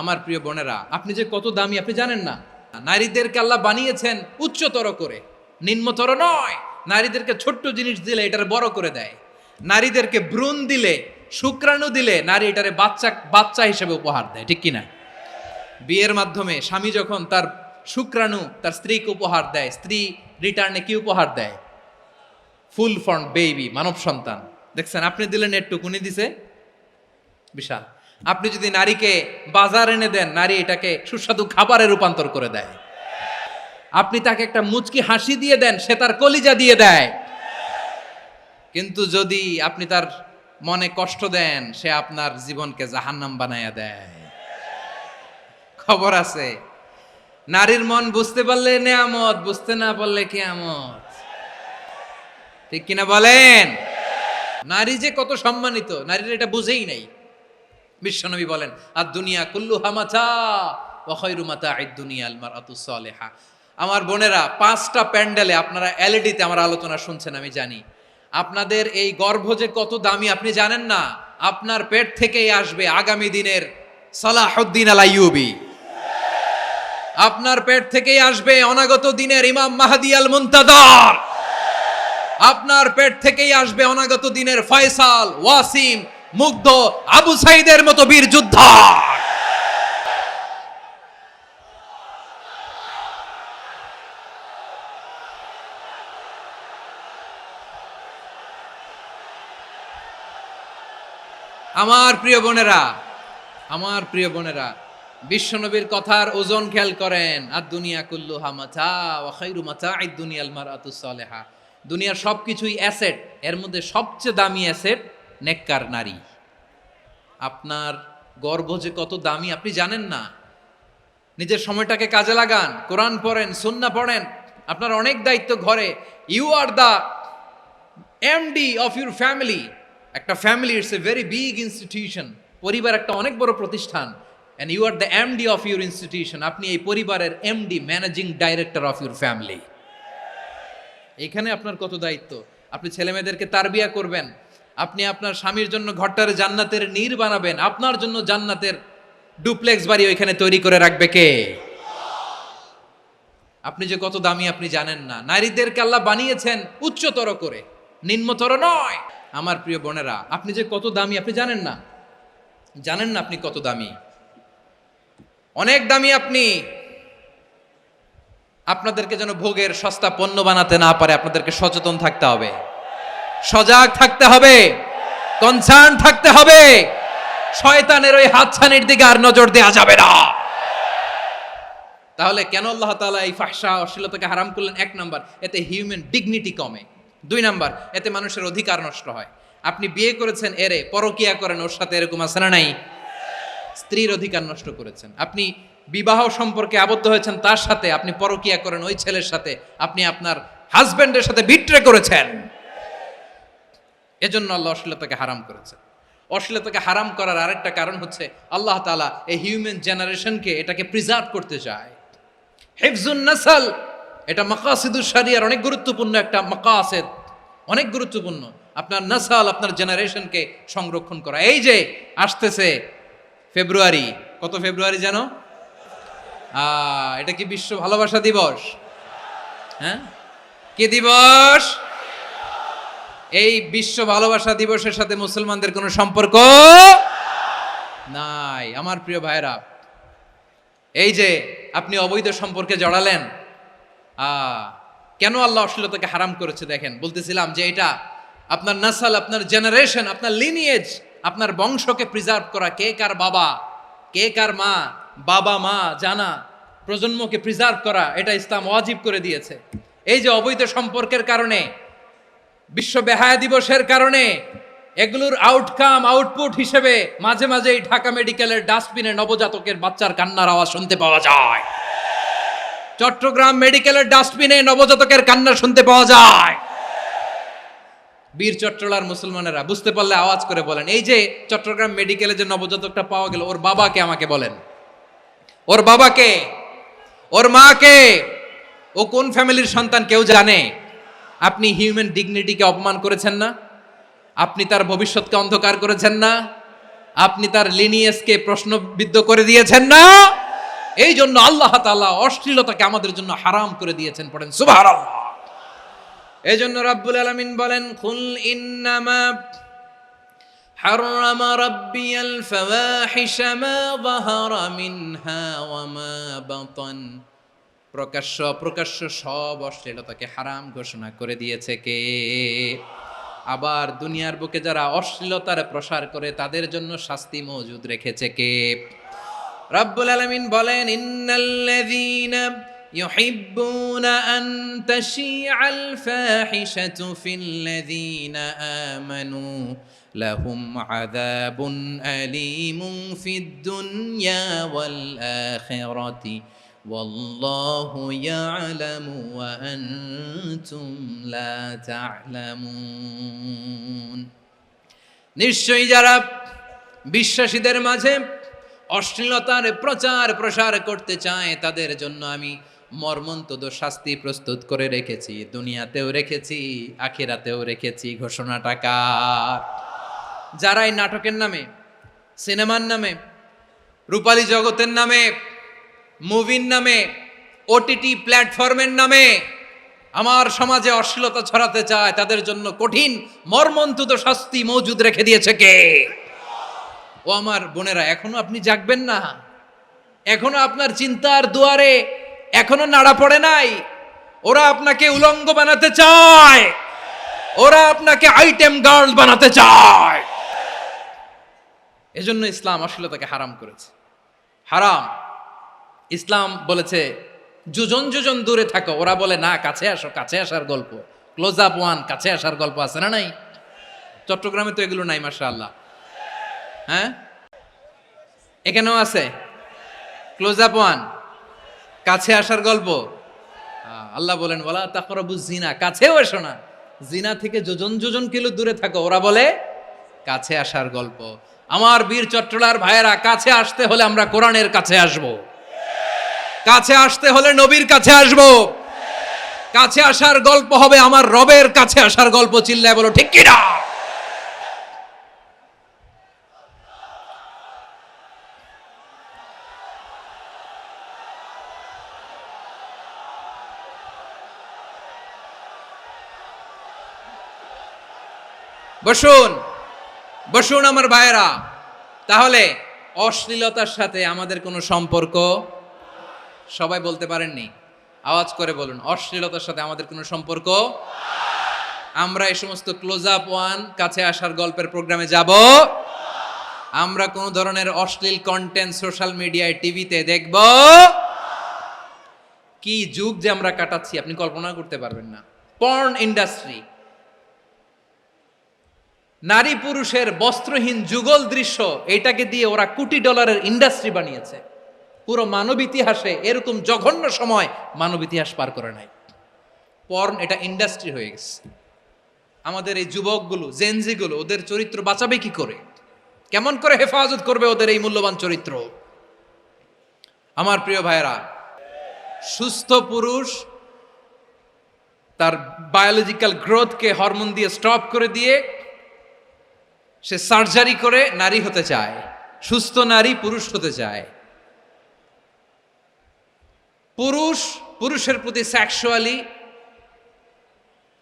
আমার প্রিয় বোনেরা, আপনি যে কত দামি আপনি জানেন না। নারীদেরকে আল্লাহ বানিয়েছেন উচ্চতর করে, নিম্নতর নয়। নারীদেরকে ছোট্ট জিনিস দিলে এটারে বড় করে দেয়। নারীদেরকে ভ্রূণ দিলে, শুক্রাণু দিলে নারী এটারে বাচ্চা বাচ্চা হিসেবে উপহার দেয়, ঠিক কিনা? বিয়ের মাধ্যমে স্বামী যখন তার শুক্রাণু তার স্ত্রীকে উপহার দেয়, স্ত্রী রিটার্নে কি উপহার দেয়? ফুল ফর্ম বেবি, মানব সন্তান। দেখছেন, আপনি দিলেন একটু, কুনি দিছে বিশাল। আপনি যদি নারীকে বাজার এনে দেন, নারী এটাকে সুস্বাদু খাবারে রূপান্তর করে দেয়। আপনি তাকে একটা মুচকি হাসি দিয়ে দেন, সে তার কলিজা দিয়ে দেয়। কিন্তু যদি আপনি তার মনে কষ্ট দেন, সে আপনার জীবনকে জাহান্নাম বানায়া দেয়। খবর আছে, নারীর মন বুঝতে পারলে নেয়ামত, বুঝতে না পারলে কিয়ামত। ঠিক কিনা বলেন? নারী যে কত সম্মানিত, নারীর এটা বুঝেই নাই। বিশ্বনবী বলেন, আর দুনিয়া কুল্লুহা মাতা ওয়া খায়রু মাতা'আদ দুনিয়া আল মারআতুস সালিহা। আমার বোনেরা, 5টা প্যান্ডেলে আপনারা এলইডিতে আমার আলোচনা শুনছেন, আমি জানি। আপনাদের এই গর্ভ যে কত দামি আপনি জানেন না। আপনার পেট থেকেই আসবে আগামী দিনের সালাহুদ্দিন আল আইয়ুবী। আপনার পেট থেকেই আসবে অনাগত দিনের ইমাম মাহদী আল মুনতাজার। আপনার পেট থেকেই আসবে অনাগত দিনের ফয়সাল, ওয়াসিম, মুগ্ধ, আবু সাইদের মতো বীর যোদ্ধা। আমার প্রিয় বোনেরা, আমার প্রিয় বোনেরা, বিশ্বনবীর কথার ওজন খেয়াল করেন। আর দুনিয়া কুল্লুহা মাতা ওয়া খায়রু মাতা'আদ দুনিয়াল মারআতুস সালিহা। দুনিয়ার সবকিছুই অ্যাসেট, এর মধ্যে সবচেয়ে দামি অ্যাসেট নেককার নারী। আপনার গর্ভ যে কত দামি আপনি জানেন না। নিজের সময়টাকে কাজে লাগান, কোরআন পড়েন, সুন্নাহ পড়েন। আপনার অনেক দায়িত্ব ঘরে। You are the MD of your family. একটা family it's a very big institution. পরিবার একটা অনেক বড় প্রতিষ্ঠান। And you are the MD of your institution. আপনি এই পরিবারের MD, managing director of your family. এখানে আপনার কত দায়িত্ব। আপনি ছেলেমেয়েদেরকে তারবিয়া করবেন। আপনি আপনার স্বামীর জন্য ঘরটারে জান্নাতের নীর বানাবেন। আপনার জন্য জান্নাতের ডুপ্লেক্স বাড়ি ওইখানে তৈরি করে রাখবে কে? আপনি যে কত দামি আপনি জানেন না। নারীদেরকে আল্লাহ বানিয়েছেন উচ্চতর করে, নিম্নতর নয়। আমার প্রিয় বোনেরা, আপনি যে কত দামি আপনি জানেন না। জানেন না আপনি কত দামি, অনেক দামি আপনি। আপনাদেরকে যেন ভোগের সস্তা পণ্য বানাতে না পারে, আপনাদেরকে সচেতন থাকতে হবে, সজাগ থাকতে হবে, কনসার্ন থাকতে হবে। শয়তানের ওই হাতছানির দিকে আর নজর দেওয়া যাবে না। তাহলে কেন আল্লাহ তাআলা এই ফাহশা, অশ্লীলতাকে হারাম করলেন? 1 নাম্বার, এতে হিউম্যান ডিগনিটি কমে। 2 নাম্বার, এতে মানুষের অধিকার নষ্ট হয়। আপনি বিয়ে করেছেন, এরে পরকিয়া করেন, ওর সাথে এরকম আছে না নাই? স্ত্রীর অধিকার নষ্ট করেছেন। আপনি বিবাহ সম্পর্কে আবদ্ধ হয়েছেন তার সাথে, আপনি পরকিয়া করেন ওই ছেলের সাথে, আপনি আপনার হাজবেন্ডের সাথে বিট্রে করেছেন। এজন্য আল্লাহ অশ্লীলতাকে হারাম করেছেন। অশ্লীলতাকে হারাম করার আরেকটা কারণ হচ্ছে আল্লাহ তাআলা এই হিউম্যান জেনারেশনকে এটাকে প্রিজার্ভ করতে চায়। হিফজুন নাসল, এটা মাকাসিদুশ শরিয়ার অনেক গুরুত্বপূর্ণ একটা মাকাসিদ, অনেক গুরুত্বপূর্ণ। আপনার নাসল, আপনার জেনারেশনকে সংরক্ষণ করা। এই যে আসতেছে ফেব্রুয়ারি, কত ফেব্রুয়ারি জানো? এটা কি বিশ্ব ভালোবাসা দিবস? হ্যাঁ, কি দিবস? এই বিশ্ব ভালোবাসা দিবসের সাথে মুসলমানদের কোনো সম্পর্ক নাই। আমার প্রিয় ভাইরা, এই যে আপনি অবৈধ সম্পর্কে জড়ালেন, কেন আল্লাহ অশ্লীলতাকে হারাম করেছে দেখেন। বলতেছিলাম যে এটা আপনার নাসল, আপনার জেনারেশন, আপনার লিনিয়েজ, আপনার বংশকে প্রিজার্ভ করা। কে কার বাবা, কে কার মা, বাবা মা জানা, প্রজন্মকে প্রিজার্ভ করা, এটা ইসলাম ওয়াজিব করে দিয়েছে। এই যে অবৈধ সম্পর্কের কারণে, বিশ্ব বেহায়া দিবসের কারণে, এগুলোর আউটকাম, আউটপুট হিসেবে মাঝে মাঝেই ঢাকা মেডিকেলের ডাস্টবিনে নবজাতকের বাচ্চার কান্নার আওয়াজ শুনতে পাওয়া যায়। চট্টগ্রাম মেডিকেলের ডাস্টবিনে নবজাতকের কান্না শুনতে পাওয়া যায়। বীর চট্টলার মুসলমানেরা বুঝতে পারলে আওয়াজ করে বলেন, এই যে চট্টগ্রাম মেডিকেলে যে নবজাতকটা পাওয়া গেল, ওর বাবাকে আমাকে বলেন, ওর বাবাকে, ওর মাকে, ও কোন ফ্যামিলির সন্তান কেউ জানে? আপনি হিউম্যান ডিগনিটিকে অপমান করেছেন না? আপনি তার ভবিষ্যৎকে অন্ধকার করেছেন না? আপনি তার লিনিয়েজকে প্রশ্নবিদ্ধ করে দিয়েছেন না। এই জন্য আল্লাহ তাআলা অশ্লীলতাকে আমাদের জন্য হারাম করে দিয়েছেন। পড়েন সুবহানাল্লাহ। এই জন্য রাব্বুল আলামিন বলেন, কুল ইন্নামা حرم ربي الفواحش ما ظهر منها وما بطن। প্রকাশ্য অপ্রকাশ্য সব অশ্লীলতাকে হারাম ঘোষণা করে দিয়েছে কে? আবার দুনিয়ার বুকে যারা অশ্লীলতার প্রসার করে তাদের জন্য শাস্তি মজুদ রেখেছে কে? রব্বুল আলামিন বলেন, ইন্নাল্লাযীনা ইউহিব্বুনা আন তাশিআল ফাহিশাতু ফিল্লাযীনা আমানু লাহুম আযাবুন আলীমুন ফিদ দুনিয়া ওয়াল আখিরাতি ওয়াল্লাহু ইয়ালামু ওয়া আনতুম লা তা'লামুন। নিশ্চয়ই যারা বিশ্বাসীদের মাঝে অশ্লীলতার প্রচার প্রসার করতে চায় তাদের জন্য আমি মর্মন্তুদ শাস্তি প্রস্তুত করে রেখেছি, দুনিয়াতেও রেখেছি, আখিরাতেও রেখেছি। ঘোষণাটা কার? যারা এই নাটকের নামে, সিনেমার নামে, রূপালী জগতের নামে, মুভির নামে, ওটিটি প্ল্যাটফর্মের নামে আমার সমাজে অশ্লীলতা ছড়াতে চায় তাদের জন্য কঠিন মর্মন্তুদ শাস্তি মজুদ রেখে দিয়েছে কে? ও আমার বোনেরা, এখনো আপনি জাগবেন না? এখনো আপনার চিন্তার দুয়ারে এখনো নাড়া পড়ে নাই? ওরা আপনাকে উলঙ্গ বানাতে চায়, ওরা আপনাকে আইটেম গার্ল বানাতে চায়। এজন্য ইসলাম অশ্লীলতাকে হারাম করেছে। হারাম। ইসলাম বলেছে যোজন যোজন দূরে থাকো, ওরা বলে না কাছে আসো, কাছে আসার গল্প, ক্লোজ আপ ওয়ান, কাছে আসার গল্প আছে না নাই? চট্টগ্রামে তো এগুলো নাই মাশাআল্লাহ। হ্যাঁ, এখানেও আছে ক্লোজ আপ ওয়ান, কাছে আসার গল্প। আল্লাহ বলেন ওয়ালা তাকরাবুজ জিনা, কাছেও এসো না, জিনা থেকে যোজন যোজন কিলো দূরে থাকো, ওরা বলে কাছে আসার গল্প। আমার বীর চট্টলার ভাইয়েরা, কাছে আসতে হলে আমরা কোরআনের কাছে আসব, কাছে আসতে হলে নবীর কাছে আসব, কাছে আসার গল্প হবে আমার রবের কাছে আসার গল্প। চিল্লায় বলো ঠিক কিনা? বসুন বসুন আমার ভাইয়েরা। তাহলে অশ্লীলতার সাথে আমাদের কোনো সম্পর্ক? সবাই বলতে পারেননি, আওয়াজ করে বলুন, অশ্লীলতার সাথে আমাদের কোনো সম্পর্ক? আমরা এই সমস্ত ক্লোজ আপ ওয়ান, কাছে আসার গল্পের প্রোগ্রামে যাব? আমরা কোন ধরনের অশ্লীল কন্টেন্ট সোশ্যাল মিডিয়ায়, টিভিতে দেখব? কি যুগ যে আমরা কাটাচ্ছি আপনি কল্পনা করতে পারবেন না। পর্ন ইন্ডাস্ট্রি, নারী পুরুষের বস্ত্রহীন যুগল দৃশ্য, এটাকে দিয়ে ওরা কোটি ডলারের ইন্ডাস্ট্রি বানিয়েছে। পুরো মানব ইতিহাসে এরকম জঘন্য সময় মানব ইতিহাস পার করে নাই। পর্ন এটা ইন্ডাস্ট্রি হয়ে গেছে। আমাদের এই যুবকগুলো, জেনজিগুলো, ওদের চরিত্র বাঁচাবে কি করে? কেমন করে হেফাজত করবে ওদের এই মূল্যবান চরিত্র? আমার প্রিয় ভাইয়েরা, সুস্থ পুরুষ তার বায়োলজিক্যাল গ্রোথকে হরমোন দিয়ে স্টপ করে দিয়ে সে সার্জারি করে নারী হতে চায়। সুস্থ নারী পুরুষ হতে চায়। পুরুষ পুরুষের প্রতি সেক্সুয়ালি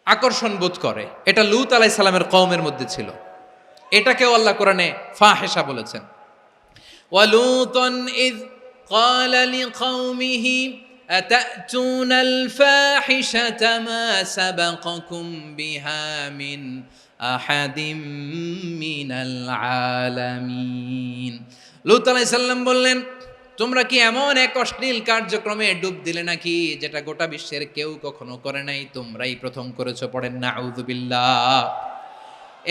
আকর্ষণ বোধ করে। এটা লূত আলাইহিস সালামের কওমের মধ্যে ছিল। এটাকেও আল্লাহ কোরআনে ফাহিশা বলেছেন। ওয়ালুতান ইয ক্বালা লিকাওমিহি আতাতুনাল ফাহিশাতা মা সাবাকাকুম বিহা মিন আহাদিম মিনাল আলামিন। লূত আলাইহিস সালাম বললেন, তোমরা কি এমন এক অশ্লীল কার্যক্রমে ডুব দিলে নাকি যেটা গোটা বিশ্বের কেউ কখনো করে নাই? তোমরাই প্রথম করেছো। পড়েন নাউযুবিল্লাহ।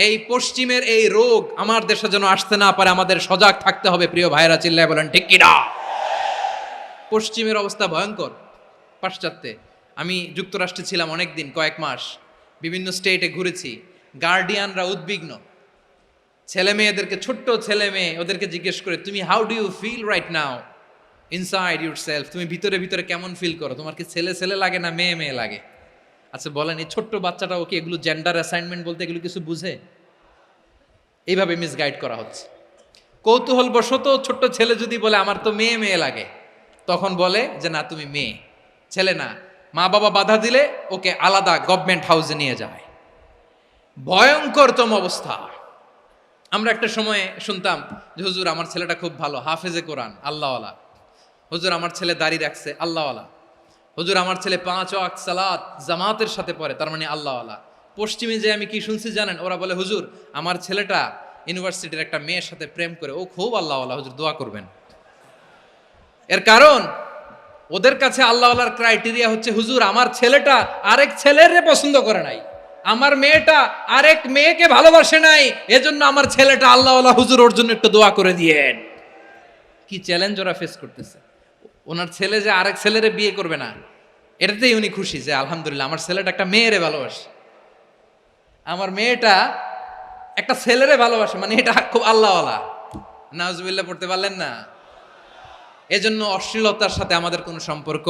এই পশ্চিমের এই রোগ আমার দেশে যেন আসতে না পারে, আমাদের সজাগ থাকতে হবে। প্রিয় ভাইরা, চিল্লায় বলেন ঠিক কিনা? পশ্চিমের অবস্থা ভয়ঙ্কর। পাশ্চাত্যে আমি যুক্তরাষ্ট্রে ছিলাম অনেকদিন, কয়েক মাস, বিভিন্ন স্টেটে ঘুরেছি। গার্ডিয়ানরা উদ্বিগ্ন। ছেলে মেয়েদেরকে, ছোট্ট ছেলে মেয়ে, ওদেরকে জিজ্ঞেস করে, তুমি how do you feel right now inside yourself? তুমি ভিতরে ভিতরে কেমন ফিল করো? তোমার কি ছেলে ছেলে লাগে না মেয়ে মেয়ে লাগে? আচ্ছা বলেন, এই ছোট্ট বাচ্চাটাও কি এগুলো জেন্ডার অ্যাসাইনমেন্ট বলতে এগুলো কিছু বুঝে? এইভাবে মিসগাইড করা হচ্ছে। কৌতূহলবশত ছোট্ট ছেলে যদি বলে আমার তো মেয়ে মেয়ে লাগে, তখন বলে যে না তুমি মেয়ে, ছেলে না। মা বাবা বাধা দিলে ওকে আলাদা গভর্নমেন্ট হাউসে নিয়ে যায়। ভয়ঙ্করতম অবস্থা। আমরা একটা সময়ে শুনতাম যে হুজুর আমার ছেলেটা খুব ভালো, হাফেজে কোরআন, আল্লাহওয়ালা। হুজুর আমার ছেলে দাড়ি রাখছে, আল্লাহওয়ালা। হুজুর আমার ছেলে 5 ওয়াক্ত সালাত জামাতের সাথে পড়ে, তার মানে আল্লাহওয়ালা। পশ্চিমে যে আমি কি শুনছি জানেন? ওরা বলে হুজুর আমার ছেলেটা ইউনিভার্সিটির একটা মেয়ের সাথে প্রেম করে, ও খুব আল্লাহওয়ালা, হুজুর দোয়া করবেন। এর কারণ ওদের কাছে আল্লাহওয়ালার ক্রাইটেরিয়া হচ্ছে হুজুর আমার ছেলেটা আরেক ছেলের পছন্দ করে নাই, আমার মেয়েটা আরেক মেয়েকে ভালোবাসে নাই, এজন্য আমার ছেলেটা আল্লাহওয়ালা, হুজুর ওর জন্য একটু দোয়া করে দিয়েন। কি চ্যালেঞ্জ ওরা ফেস করতেছে। ওনার ছেলে যে আরেক ছেলেরে বিয়ে করবে না, এটাতেই উনি খুশি যে আলহামদুলিল্লাহ আমার ছেলেটা একটা মেয়েরে ভালোবাসে, আমার মেয়েটা একটা ছেলেরে ভালোবাসে, মানে এটা খুব আল্লাহওয়ালা। নাউজুবিল্লাহ পড়তে পারলেন না? এজন্য অশ্লীলতার সাথে আমাদের কোনো সম্পর্ক